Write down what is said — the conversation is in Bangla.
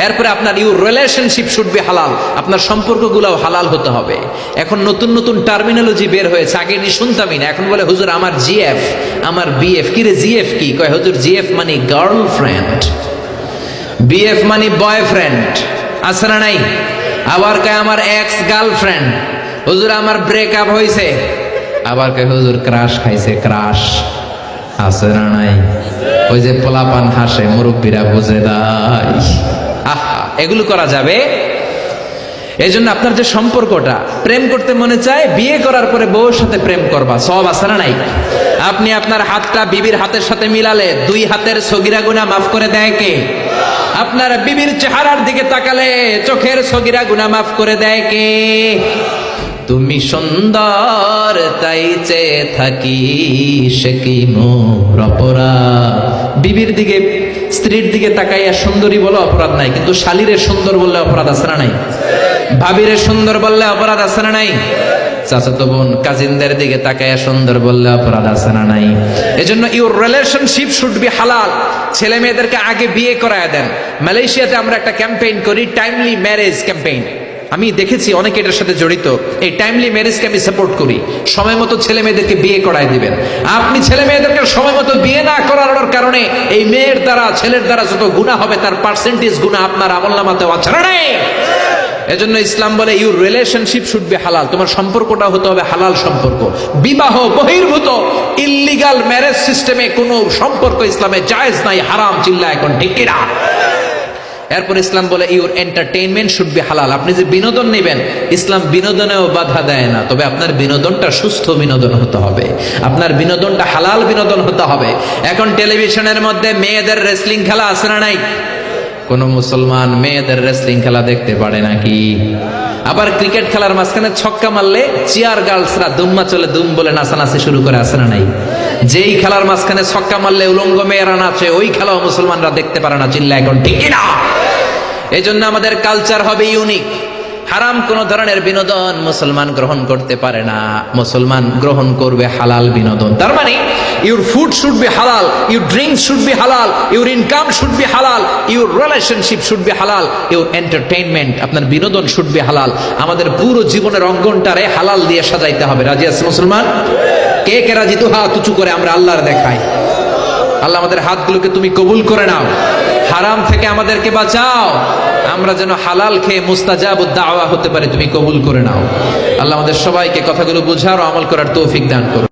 এরপরে আপনার ইউর রিলেশনশিপ শুড বি হালাল, আপনার সম্পর্কগুলোও হালাল হতে হবে। এখন নতুন নতুন টার্মিনোলজি বের হয়েছে, আগে নি শুনতামই না, এখন বলে হুজুর আমার জিএফ, আমার বিএফ। কি রে জিএফ কি? কয় হুজুর জিএফ মানে গার্লফ্রেন্ড, বিএফ মানে বয়ফ্রেন্ড, আছে না নাই? আবার কয় আমার এক্স গার্লফ্রেন্ড, হুজুর আমার ব্রেকআপ হয়েছে। আবার কয় হুজুর ক্রাশ খাইছে, ক্রাশ, আছে না নাই? ওই যে পোলাপান হাসে, মুরব্বীরা বুঝে নাই। আহা, এগুলো করা যাবে? এই জন্য আপনার যে সম্পর্কটা, প্রেম করতে মনে চায়, বিয়ে করার পরে বউর সাথে প্রেম করবা, সব আছে না নাই? আপনি আপনার হাতটা বিবির হাতের সাথে মিলালে 2 হাতের সগীরা গুনাহ মাফ করে দেয় কে? আপনার বিবির চেহারার দিকে তাকালে চোখের সগীরা গুনাহ মাফ করে দেয় কে? তুমি সুন্দর তাই চেয়ে থাকি, সে কি মোর অপরাধ? বিবির দিকে, স্ত্রীর দিকে তাকাইয়া সুন্দরী বলে অপরাধ নাই, কিন্তু শালীরে সুন্দর বললে অপরাধ আছে না নাই? ভাবিরে সুন্দর বললে অপরাধ আছে না নাই? চাচাতো বোন, কাজিনদের দিকে তাকাইয়া সুন্দর বললে অপরাধ আছে না নাই? এজন্য ইউর রিলেশনশিপ শুড বি হালাল। ছেলে মেয়েদেরকে আগে বিয়ে করায় দেন। মালয়েশিয়াতে আমরা একটা ক্যাম্পেইন করি, টাইমলি ম্যারেজ ক্যাম্পেইন। আমি দেখেছি অনেকে এটার সাথে জড়িত। এই টাইমলি ম্যারেজকে আমি সাপোর্ট করি। সময় মতো ছেলে মেয়েদেরকে বিয়ে করায় দিবেন। আপনি ছেলে মেয়েদেরকে সময় মতো বিয়ে না করানোর কারণে এই মেয়ের দ্বারা, ছেলের দ্বারা যত গুনাহ হবে তার পার্সেন্টেজ গুনাহ আপনার আমলনামাতেও আছে না নাই? এজন্য ইসলাম বলে ইউর রিলেশনশিপ শুড বি হালাল। তোমার সম্পর্কটা হতে হবে হালাল সম্পর্ক। বিবাহ বহির্ভূত ইল্লিগাল ম্যারেজ সিস্টেমে কোনো সম্পর্ক ইসলামে জায়েজ নাই, হারাম। চিল্লা এখন ঠিক কিনা? এরপর ইসলাম বলে ইউর এন্টারটেইনমেন্ট শুড বি হালাল। আপনি যে বিনোদন নেবেন, ইসলাম বিনোদনেও বাধা দেয় না, তবে আপনার বিনোদনটা সুস্থ বিনোদন হতে হবে, আপনার বিনোদনটা হালাল বিনোদন হতে হবে। এখন টেলিভিশনের মধ্যে মেয়েদের রেসলিং খেলা আছে না নাই? কোন মুসলমান মেয়েদের রেসলিং খেলা দেখতে পারে নাকি? আবার ক্রিকেট খেলার মাঝখানে ছক্কা মারলে চিয়ার গার্লসরা দুম্মা চলে দুম বলে নাচানাচি শুরু করে, আছে না নাই? যেই খেলার মাঝখানে ছক্কা মারলে উলঙ্গ মেয়েরা নাচে, ওই খেলাও মুসলমানরা দেখতে পারে না। চিল্লা এখন ঠিক না? এই জন্য আমাদের কালচার হবে ইউনিক। হারাম কোন ধরনের বিনোদন মুসলমান গ্রহণ করতে পারে না। মুসলমান গ্রহণ করবে হালাল বিনোদন। তার মানে ইউর ফুড শুড বি হালাল, ইউর ড্রিঙ্ক শুড বি হালাল, ইউর ইনকাম শুড বি হালাল, ইউর রিলেশনশিপ শুড বি হালাল, ইউর এন্টারটেইনমেন্ট, আপনার বিনোদন শুড বি হালাল। আমাদের পুরো জীবনের অঙ্গনটারে হালাল দিয়ে সাজাইতে হবে। রাজি আছে মুসলমান? কে কে রাজি? তো হাত উঁচু করে আমরা আল্লাহর দেখাই। আল্লাহ আমাদের হাতগুলোকে তুমি কবুল করে নাও, হারাম থেকে আমাদেরকে বাঁচাও, আমরা যেন হালাল খেয়ে মুস্তাজাবুদ দাওয়া হতে পারে, তুমি কবুল করে নাও। আল্লাহ আমাদের সবাইকে কথাগুলো বুঝার ও আমল করার তৌফিক দান করো।